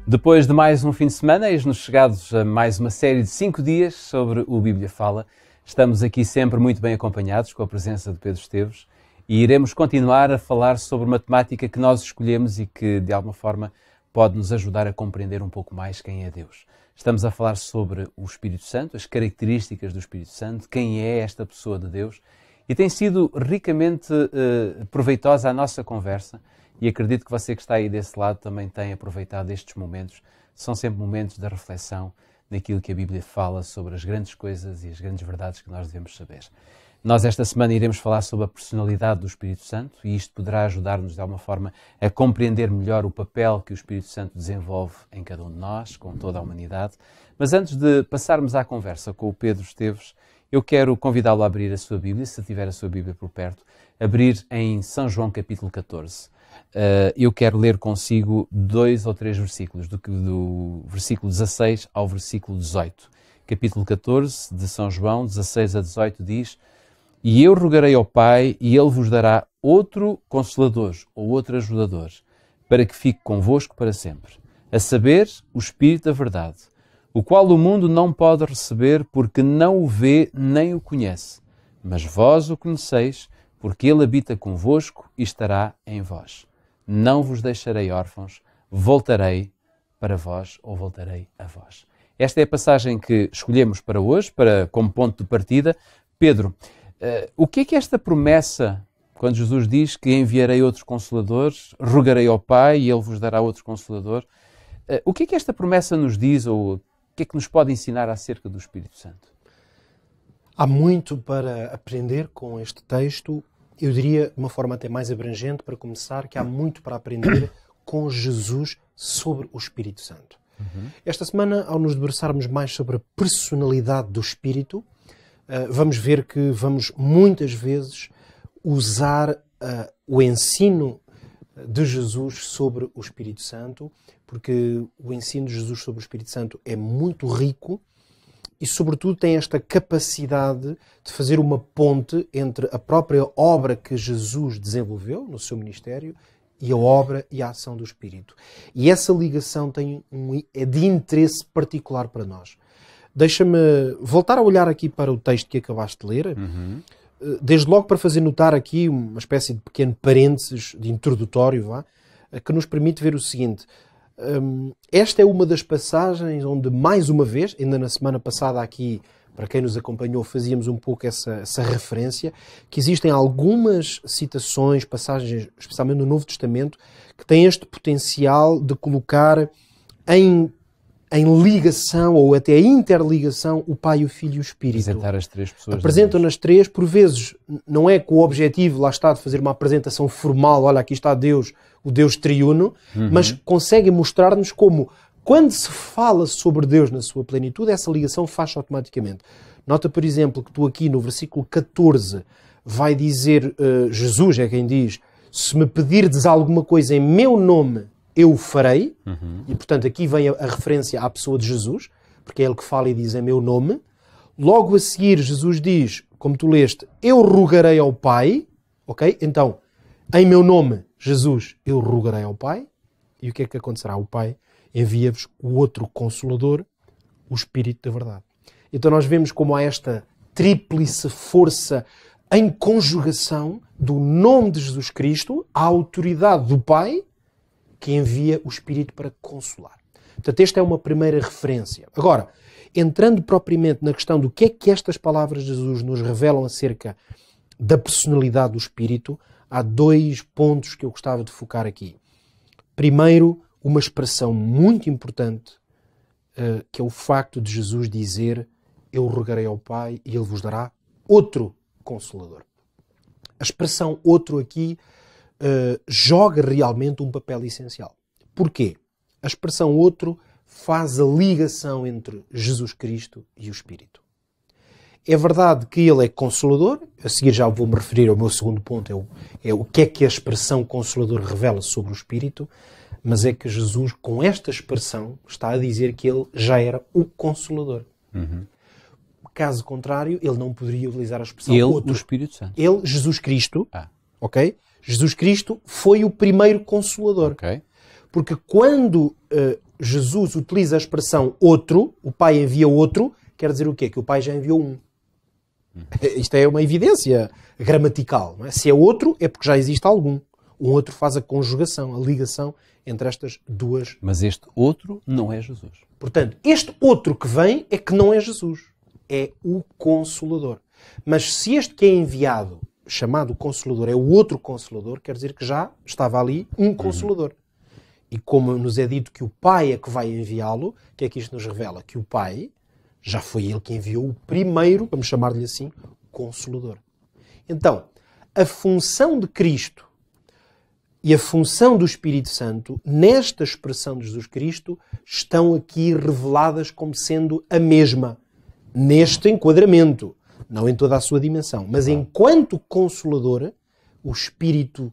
Depois de mais um fim de semana, eis-nos chegados a mais uma série de 5 dias sobre o Bíblia Fala. Estamos aqui sempre muito bem acompanhados com a presença de Pedro Esteves e iremos continuar a falar sobre uma temática que nós escolhemos e que, de alguma forma, pode nos ajudar a compreender um pouco mais quem é Deus. Estamos a falar sobre o Espírito Santo, as características do Espírito Santo, quem é esta pessoa de Deus, e tem sido ricamente proveitosa a nossa conversa. E acredito que você que está aí desse lado também tem aproveitado estes momentos. São sempre momentos de reflexão naquilo que a Bíblia fala sobre as grandes coisas e as grandes verdades que nós devemos saber. Nós esta semana iremos falar sobre a personalidade do Espírito Santo e isto poderá ajudar-nos de alguma forma a compreender melhor o papel que o Espírito Santo desenvolve em cada um de nós, com toda a humanidade. Mas antes de passarmos à conversa com o Pedro Esteves, eu quero convidá-lo a abrir a sua Bíblia, se tiver a sua Bíblia por perto, abrir em São João capítulo 14. Eu quero ler consigo 2 ou 3 versículos, do versículo 16 ao versículo 18. Capítulo 14 de São João, 16 a 18 diz: E eu rogarei ao Pai, e Ele vos dará outro Consolador, ou outro Ajudador, para que fique convosco para sempre, a saber, o Espírito da Verdade, o qual o mundo não pode receber, porque não o vê nem o conhece. Mas vós o conheceis, porque Ele habita convosco e estará em vós. Não vos deixarei órfãos, voltarei para vós, ou voltarei a vós. Esta é a passagem que escolhemos para hoje, como ponto de partida. Pedro, o que é esta promessa, quando Jesus diz que enviarei outros consoladores, rogarei ao Pai e Ele vos dará outro consolador? O que é esta promessa nos diz, ou o que é que nos pode ensinar acerca do Espírito Santo? Há muito para aprender com este texto. Eu diria, de uma forma até mais abrangente, para começar, que há muito para aprender com Jesus sobre o Espírito Santo. Esta semana, ao nos debruçarmos mais sobre a personalidade do Espírito, vamos ver que vamos muitas vezes usar o ensino de Jesus sobre o Espírito Santo, porque o ensino de Jesus sobre o Espírito Santo é muito rico e, sobretudo, tem esta capacidade de fazer uma ponte entre a própria obra que Jesus desenvolveu no seu ministério e a obra e a ação do Espírito. E essa ligação é de interesse particular para nós. Deixa-me voltar a olhar aqui para o texto que acabaste de ler, desde logo para fazer notar aqui uma espécie de pequeno parênteses de introdutório, que nos permite ver o seguinte. Esta é uma das passagens onde, mais uma vez, ainda na semana passada aqui, para quem nos acompanhou, fazíamos um pouco essa referência, que existem algumas citações, passagens, especialmente no Novo Testamento, que têm este potencial de colocar em ligação, ou até interligação, o Pai, o Filho e o Espírito. Apresentar as três pessoas. Apresentam-nas três, por vezes, não é com o objetivo, lá está, de fazer uma apresentação formal, olha, aqui está Deus, o Deus triuno, mas conseguem mostrar-nos como, quando se fala sobre Deus na sua plenitude, essa ligação faz automaticamente. Nota, por exemplo, que tu aqui no versículo 14 vai dizer, Jesus é quem diz, se me pedirdes alguma coisa em meu nome, eu o farei. E, portanto, aqui vem a referência à pessoa de Jesus, porque é ele que fala e diz em meu nome. Logo a seguir, Jesus diz, como tu leste, eu rogarei ao Pai. Ok? Então, em meu nome, Jesus, eu rogarei ao Pai. E o que é que acontecerá? O Pai envia-vos o outro Consolador, o Espírito da Verdade. Então nós vemos como há esta tríplice força em conjugação do nome de Jesus Cristo, a autoridade do Pai, que envia o Espírito para consolar. Portanto, esta é uma primeira referência. Agora, entrando propriamente na questão do que é que estas palavras de Jesus nos revelam acerca da personalidade do Espírito, há 2 pontos que eu gostava de focar aqui. Primeiro, uma expressão muito importante, que é o facto de Jesus dizer, eu rogarei ao Pai e Ele vos dará outro Consolador. A expressão outro aqui joga realmente um papel essencial. Porquê? A expressão outro faz a ligação entre Jesus Cristo e o Espírito. É verdade que Ele é Consolador, a seguir já vou-me referir ao meu segundo ponto, é o que a expressão Consolador revela sobre o Espírito, mas é que Jesus, com esta expressão, está a dizer que Ele já era o Consolador. Caso contrário, Ele não poderia utilizar a expressão outro. O Espírito Santo. Ele, Jesus Cristo, ok? Jesus Cristo foi o primeiro Consolador. Okay. Porque quando Jesus utiliza a expressão outro, o Pai envia outro, quer dizer o quê? Que o Pai já enviou um. Isto é uma evidência gramatical. Não é? Se é outro, é porque já existe algum. Um outro faz a conjugação, a ligação entre estas duas. Mas este outro não é Jesus. Portanto, este outro que vem é que não é Jesus. É o Consolador. Mas se este que é enviado, chamado Consolador, é o outro Consolador, quer dizer que já estava ali um Consolador. E como nos é dito que o Pai é que vai enviá-lo, o que é que isto nos revela? Que o Pai já foi ele que enviou o primeiro, vamos chamar-lhe assim, Consolador. Então, a função de Cristo e a função do Espírito Santo, nesta expressão de Jesus Cristo, estão aqui reveladas como sendo a mesma, neste enquadramento, não em toda a sua dimensão. Mas enquanto Consolador, o Espírito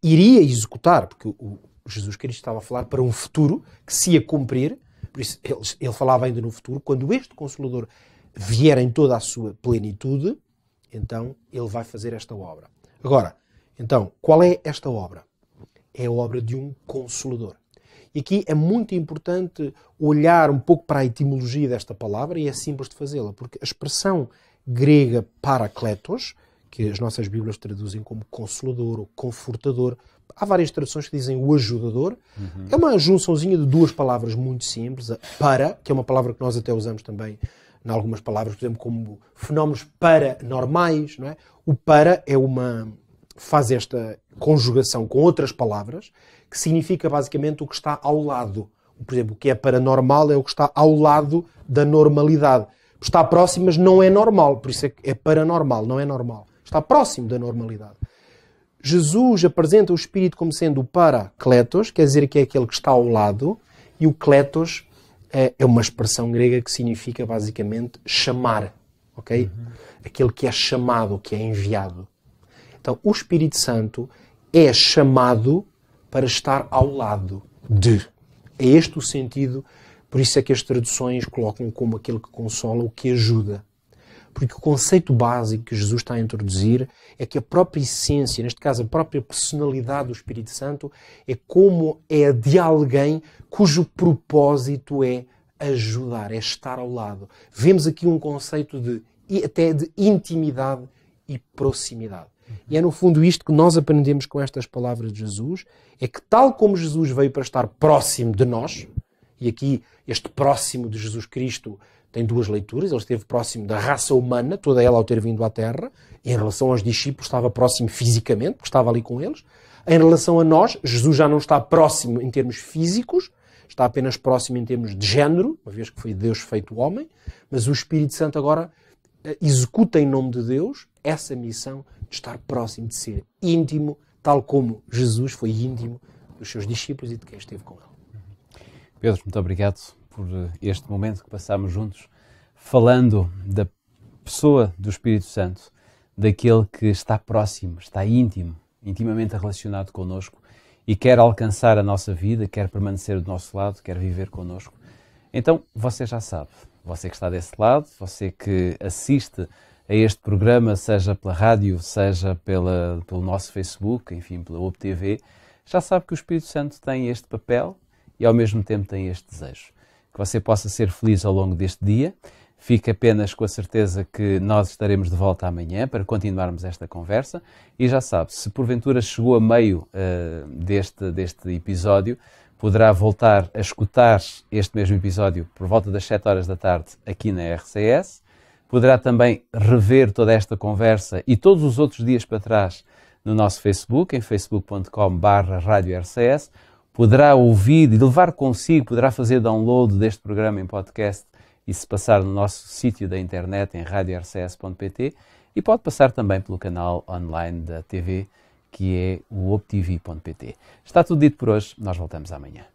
iria executar, porque o Jesus Cristo estava a falar para um futuro que se ia cumprir, por isso ele falava ainda no futuro, quando este Consolador vier em toda a sua plenitude, então ele vai fazer esta obra. Agora, então, qual é esta obra? É a obra de um Consolador. E aqui é muito importante olhar um pouco para a etimologia desta palavra, e é simples de fazê-la, porque a expressão grega parakletos, que as nossas Bíblias traduzem como Consolador ou Confortador, há várias traduções que dizem o ajudador. É uma junçãozinha de duas palavras muito simples. Para, que é uma palavra que nós até usamos também em algumas palavras, por exemplo, como fenómenos paranormais. Não é? O para faz esta conjugação com outras palavras, que significa basicamente o que está ao lado. Por exemplo, o que é paranormal é o que está ao lado da normalidade. Está próximo, mas não é normal. Por isso é paranormal, não é normal. Está próximo da normalidade. Jesus apresenta o Espírito como sendo o parakletos, quer dizer que é aquele que está ao lado, e o kletos é uma expressão grega que significa basicamente chamar, ok? Aquele que é chamado, que é enviado. Então, o Espírito Santo é chamado para estar ao lado de. É este o sentido, por isso é que as traduções colocam como aquele que consola, o que ajuda. Porque o conceito básico que Jesus está a introduzir é que a própria essência, neste caso a própria personalidade do Espírito Santo, é como é de alguém cujo propósito é ajudar, é estar ao lado. Vemos aqui um conceito até de intimidade e proximidade. E é no fundo isto que nós aprendemos com estas palavras de Jesus, é que tal como Jesus veio para estar próximo de nós, e aqui este próximo de Jesus Cristo tem duas leituras, ele esteve próximo da raça humana, toda ela ao ter vindo à Terra, e em relação aos discípulos estava próximo fisicamente, porque estava ali com eles. Em relação a nós, Jesus já não está próximo em termos físicos, está apenas próximo em termos de género, uma vez que foi Deus feito homem, mas o Espírito Santo agora executa em nome de Deus essa missão de estar próximo, de ser íntimo, tal como Jesus foi íntimo dos seus discípulos e de quem esteve com ele. Pedro, muito obrigado por este momento que passámos juntos, falando da pessoa do Espírito Santo, daquele que está próximo, está íntimo, intimamente relacionado connosco e quer alcançar a nossa vida, quer permanecer do nosso lado, quer viver connosco. Então, você já sabe, você que está desse lado, você que assiste a este programa, seja pela rádio, seja pelo nosso Facebook, enfim, pela UpTV, já sabe que o Espírito Santo tem este papel e ao mesmo tempo tem este desejo. Que você possa ser feliz ao longo deste dia. Fique apenas com a certeza que nós estaremos de volta amanhã para continuarmos esta conversa. E já sabe, se porventura chegou a meio deste episódio, poderá voltar a escutar este mesmo episódio por volta das 7 horas da tarde aqui na RCS. Poderá também rever toda esta conversa e todos os outros dias para trás no nosso Facebook, em facebook.com/RadioRCS. Poderá ouvir e levar consigo, poderá fazer download deste programa em podcast e se passar no nosso sítio da internet em radiorcs.pt e pode passar também pelo canal online da TV, que é o optv.pt. Está tudo dito por hoje, nós voltamos amanhã.